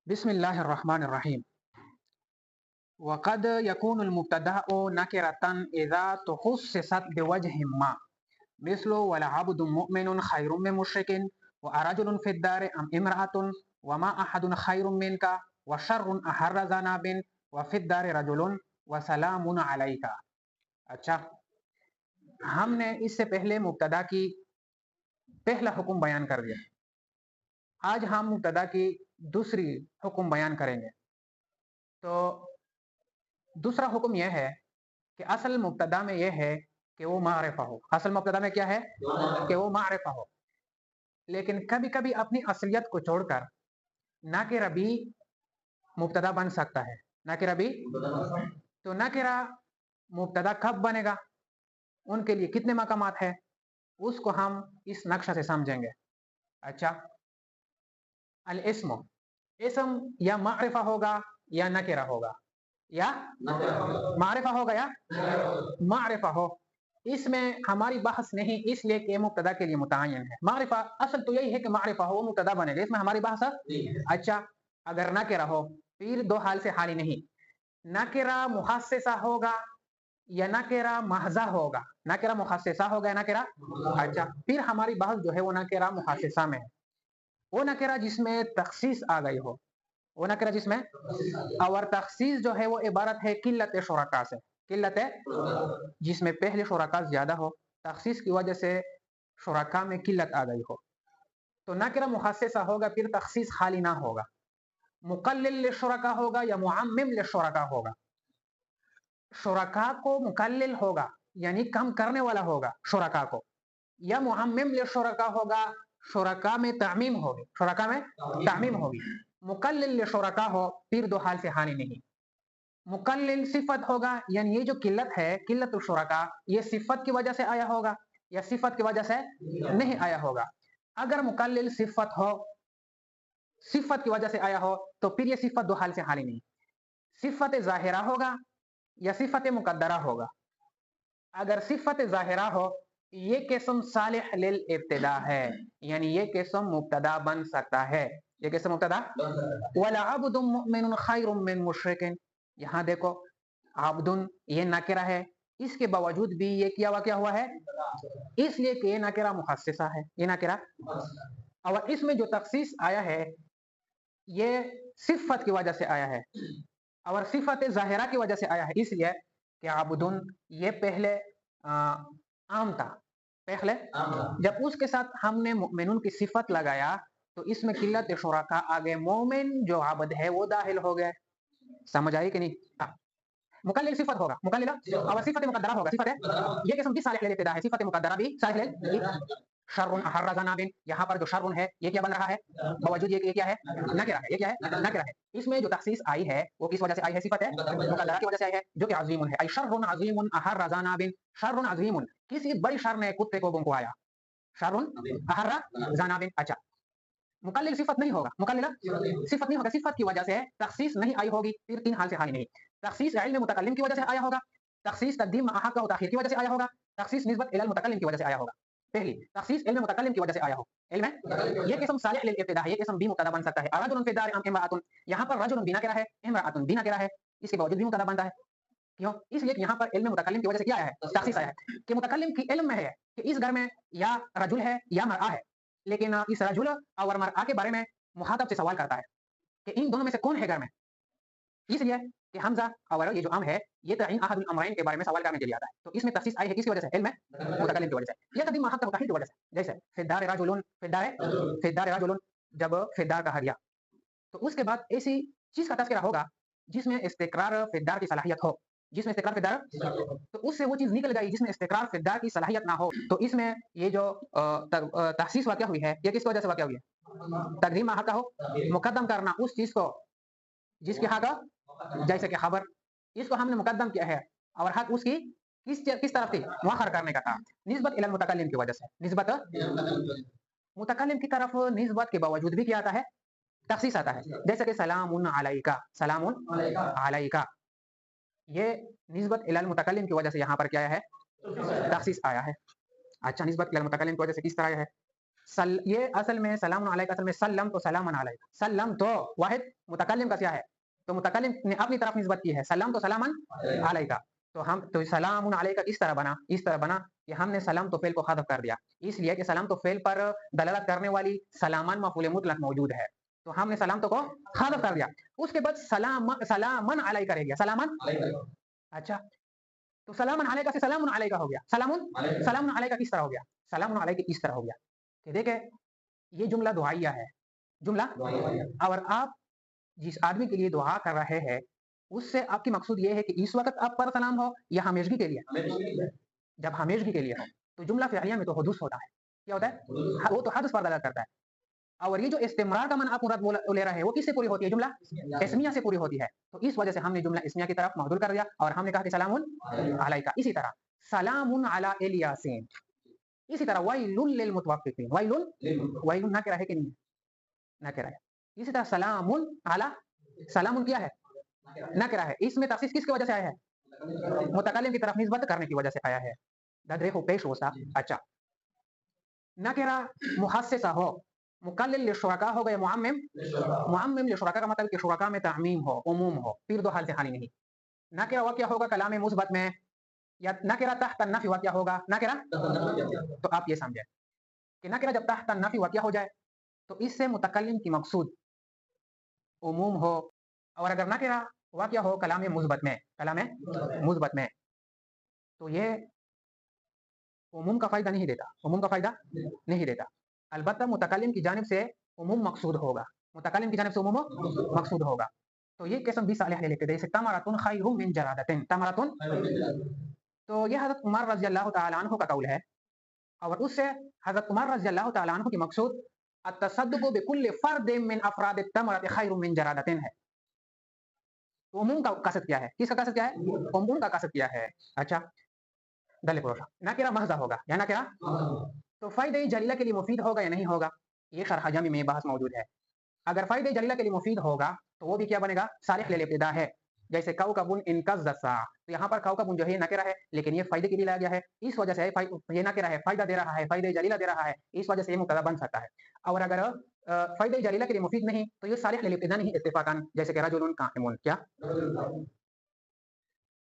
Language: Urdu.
بسم الله الرحمن الرحيم. وقد يكون المبتدأ نكرة إذا تخصصت بوجه ما، مثل ولعبد مؤمن خير من مشرك، وأرجل في الدار أم امرأة، وما أحد خير منك، وشر أحر ذناب، وفي الدار رجل، وسلام عليك. اچھا، ہم نے اس سے پہلے مبتدا کی پہلا حکم بیان کر دیا. آج ہم مبتدا کی دوسری حکم بیان کریں گے. تو دوسرا حکم یہ ہے کہ اصل مبتدا میں یہ ہے کہ وہ معرفہ ہو. اصل مبتدا میں کیا ہے کہ وہ معرفہ ہو، لیکن کبھی کبھی اپنی اصلیت کو چھوڑ کر ناکرہ بھی مبتدا بن سکتا ہے. ناکرہ بھی تو ناکرہ مبتدا کب بنے گا، ان کے لیے کتنے مقامات ہیں، اس کو ہم اس نقشہ سے سمجھیں گے. اچھا، الاسم، اسم یا معرفہ ہوگا یا نکرہ ہوگا، یا معرفہ ہوگا یا معرفہ ہو. اس میں ہماری بحث نہیں، اس لیے کہ مبتدا کے لیے متعین ہے. معرفہ اصل تو یہی ہے کہ معرفہ ہو، مبتدا بنے گا، اس میں ہماری بحث. اچھا، اگر نکرہ ہو پھر دو حال سے حالی نہیں. نکرہ مخصصہ ہوگا یا نکرہ محضہ ہوگا. نکرہ مخصصہ ہوگا یا نکرہ. اچھا، پھر ہماری بحث جو ہے وہ نکرہ مخصصہ میں ہے. وہ نکرہ جس میں تخصیص آ گئی ہو، وہ نکرہ جس میں، اور تخصیص جو ہے وہ عبارت ہے قلت شرکا سے. قلت ہے جس میں پہلے شرکا زیادہ ہو، تخصیص کی وجہ سے شرکا میں قلت آ گئی ہو. تو نکرہ مخصصہ ہوگا، پھر تخصیص خالی نہ ہوگا. مقلل للشرکا ہوگا یا معمم للشرکا ہوگا. شرکا کو مقلل ہوگا یعنی کم کرنے والا ہوگا شرکا کو، یا معمم للشرکا ہوگا، شرکا میں تعمیم ہوگی، شرکا میں تعمیم ہوگی. مقلل لشرکا ہو پھر دو حال سے ہانی نہیں. مقلل صفت ہوگا، یعنی یہ جو قلت ہے، قلت الشرکا، یہ صفت کی وجہ سے آیا ہوگا یا صفت کی وجہ سے نہیں آیا ہوگا. اگر مقلل صفت ہو، صفت کی وجہ سے آیا ہو، تو پھر یہ صفت دو حال سے حالی نہیں. صفت ظاہرہ ہوگا یا صفت مقدرہ ہوگا. اگر صفت ظاہرہ ہو، یہ قسم صالح للابتدا ہے، یعنی یہ قسم مبتدا بن سکتا ہے. یہ قسم مبتدا. وَلَعَبْدٌ مُؤْمِنٌ خَيْرٌ مِّن مُشْرِكٍ. یہاں دیکھو، عبدن یہ نکرہ ہے، اس کے باوجود بھی یہ کیا واقعہ ہوا ہے، اس لیے کہ یہ نکرہ مخصصہ ہے. یہ نکرہ، اور اس میں جو تخصیص آیا ہے یہ صفت کی وجہ سے آیا ہے، اور صفت ظاہرہ کی وجہ سے آیا ہے. اس لیے کہ عبدن یہ پہلے عام تھا، پہلے جب اس کے ساتھ ہم نے مؤمنون کی صفت لگایا تو اس میں قلت شرکا آگے مومن جو عبد ہے وہ داخل ہو گئے. سمجھ آئی کہ نہیں؟ مقلل صفت ہوگا، مقلل اور صفت مقدرہ ہوگا. صفت ہے یہ قسم بھی صالح للابتدا ہے، صفت مقدرہ بھی صالح لل. شر احر ذناب، یہاں پر جو شر ہے یہ کیا بن رہا ہے، باوجود یہ کہ یہ کیا ہے، نکرہ ہے. یہ کیا ہے، نکرہ ہے. اس میں جو تخصیص آئی ہے وہ کس وجہ سے آئی ہے، صفت ہے مقدرہ کی وجہ سے آئی ہے، جو کہ عظیم ہے. ای شر عظیم احر ذناب، شر عظیم، کسی بڑی شر نے کتے کو بھونکوایا، شر احر ذناب. اچھا، مقلل صفت نہیں ہوگا، مقلل صفت نہیں ہوگا، صفت کی وجہ سے تخصیص نہیں آئی ہوگی، پھر تین حال سے حالی نہیں. تخصیص علم متکلم کی وجہ سے آیا ہوگا، تخصیص تقدیم احق و تاخیر کی وجہ سے آیا ہوگا، تخصیص نسبت الی المتکلم کی وجہ سے آیا ہوگا. پہلی تخصیص علم متکلم کی وجہ سے آیا ہو. علم یہ قسم صالح للابتدا ہے، یہ قسم بھی مبتدا بن سکتا ہے. رجل فی الدار ام امرأۃ، یہاں پر رجل بنا کرا ہے، امرأۃ بنا کرا ہے، اس کے باوجود بھی مبتدا بنتا ہے. کیوں؟ اس لیے کہ یہاں پر علم متکلم کی وجہ سے کیا آیا ہے، تخصیص آیا ہے. کہ متکلم کی علم میں ہے کہ اس گھر میں یا رجل ہے یا مرأہ ہے، لیکن اس رجل اور مرأہ کے بارے میں مخاطب سے سوال کرتا ہے کہ ان دونوں میں سے کون ہے گھر میں. اس لیے کہ حمزہ اور یہ جو ام ہے یہ تعین احد الامرین کے بارے میں سوال کرنے کے لیے آتا ہے. تو اس میں تخصیص آئی ہے کس کی وجہ سے، علم متکلم کی وجہ سے، یا قدیم احق و تاخیر کی وجہ سے. جیسے فی الدار رجل، فی الدار رجل، جب فی الدار کہا گیا تو اس کے بعد ایسی چیز کا تذکرہ ہوگا جس میں استقرار فی الدار کی صلاحیت ہو، جس میں استقرار فی الدار، تو اس سے وہ چیز نکل گئی جس میں استقرار فی الدار کی صلاحیت نہ ہو. تو اس میں یہ جو تخصیص واقع ہوئی ہے یہ کس کی وجہ سے واقع ہوئی ہے، تقدیم حق ہو، مقدم کرنا اس چیز کو جس کے حق، جیسے کہ خبر، اس کو ہم نے مقدم کیا ہے اور حق اس کی کس طرف تھی، مؤخر کرنے کا تھا، نسبت الی المتکلم کی وجہ سے. نسبت متکلم کی طرف نسبت کے باوجود بھی کیا آتا ہے، تخصیص آتا ہے. جیسے کہ سلام علیکہ، سلام علیکہ، یہ نسبت الی المتکلم کی وجہ سے یہاں پر کیا ہے، تخصیص آیا ہے. اچھا، نسبت الی المتکلم کی وجہ سے کس طرح ہے، یہ اصل میں سلام علیک، اصل میں سلم تو سلام علیک، سلم تو واحد متکلم کا کیا ہے، تو متکلم نے اپنی طرف نسبت کی ہے، سلام تو سلام علیک، تو سلام علیک کس طرح بنا، اس طرح بنا کہ ہم نے سلام تو فعل کو حذف کر دیا، اس لیے کہ سلام تو فعل پر دلالت کرنے والی سلامان مفعول مطلق موجود ہے، تو ہم نے سلام تو کو حذف کر دیا، اس کے بعد سلامن علیک رہ گیا، سلامن، اچھا تو سلامن علیک سے سلام علیک ہو گیا، سلام علیک کس طرح ہو گیا، سلام علیک اس طرح ہو گیا کہ دیکھیں یہ جملہ دعائیہ ہے، جملہ، اور آپ جس آدمی کے لیے دعا کر رہے ہیں اس سے آپ کی مقصود یہ ہے کہ اس وقت آپ پر سلام ہو یا ہمیشگی کے لیے، جب ہمیشگی کے لیے ہو تو جملہ فعلیہ میں تو حدوث ہوتا ہے، کیا ہوتا ہے، وہ تو حدث پر دلالت کرتا ہے، اور یہ جو استمرار کا من آپ مراد لے رہے ہیں وہ کس سے پوری ہوتی ہے، جملہ اسمیہ سے پوری ہوتی ہے، تو اس وجہ سے ہم نے جملہ اسمیہ کی طرف معدول کر دیا اور ہم نے کہا کہ سلام علیکہ، اسی طرح سلام علی الیاسین، اسی طرح ویل للمطففین، ویل نکرہ ہے کہ نہیں، نکرہ ہے، اسی طرح سلام علی، سلام کیا ہے، نکرہ ہے، اس میں تخصیص کس کی وجہ سے آیا ہے، متکلم کی طرف نسبت کرنے کی وجہ سے آیا ہے، ددریخو پیش ہوسا، اچھا نکرہ محسسہ ہو، مقلل للشرکاء ہو گئے معمم، معمم للشرکاء کا مطلب کہ شرکاء میں تعمیم ہو، عموم ہو، پھر دو حالت خالی نہیں، نکرہ واقع ہوگا کلام مثبت میں، یا نکرہ تحت النفی واقع ہوگا، نکرہ، تو آپ یہ سمجھیں کہ نکرہ جب تحت النفی واقع ہو جائے تو اس سے متکلم کی مقصود عموم ہو، اور اگر نکرہ واقع ہو کلام مثبت میں، کلام مثبت میں، تو یہ عموم کا فائدہ نہیں دیتا، عموم کا فائدہ نہیں دیتا، البتہ متکلم کی جانب سے عموم مقصود ہوگا، متکلم کی جانب سے عموم مقصود ہوگا، تو یہ قسم بھی صالح لے لیتے ہیں، جیسے تمرۃ خیر من جرادۃ، تمرۃ، تو یہ حضرت عمر رضی اللہ تعالی عنہ کا قول ہے، اور اس سے حضرت عمر رضی اللہ تعالی عنہ کی مقصود التصدق بكل فرد من افراد التمرۃ خیر من جرادۃ ہے، تو عموم کا قصد کیا ہے، کس کا قصد کیا ہے، عموم کا قصد کیا ہے، اچھا دل پروشا نکرہ محضہ ہوگا یا نکرہ تو فائدہ جلیلہ کے لیے مفید ہوگا یا نہیں ہوگا، یہ شرح جامی میں بحث موجود ہے، اگر فائدہ جلیلہ کے لیے مفید ہوگا تو وہ بھی کیا بنے گا، صالح للابتداء ہے، جیسے کوكب انکز الساعہ، تو یہاں پر کوكب جو ہے نکرہ ہے لیکن یہ فائدے کے لیے لایا گیا ہے، اس وجہ سے یہ نکرہ ہے، فائدہ دے رہا ہے، فائدہ جلیلہ دے رہا ہے، اس وجہ سے یہ مبتدا بن سکتا ہے، اور اگر فائدہ جلیلہ کے لیے مفید نہیں تو یہ صالح للابتداء نہیں اتفاقاً، جیسے کہ رجل قائم، کیا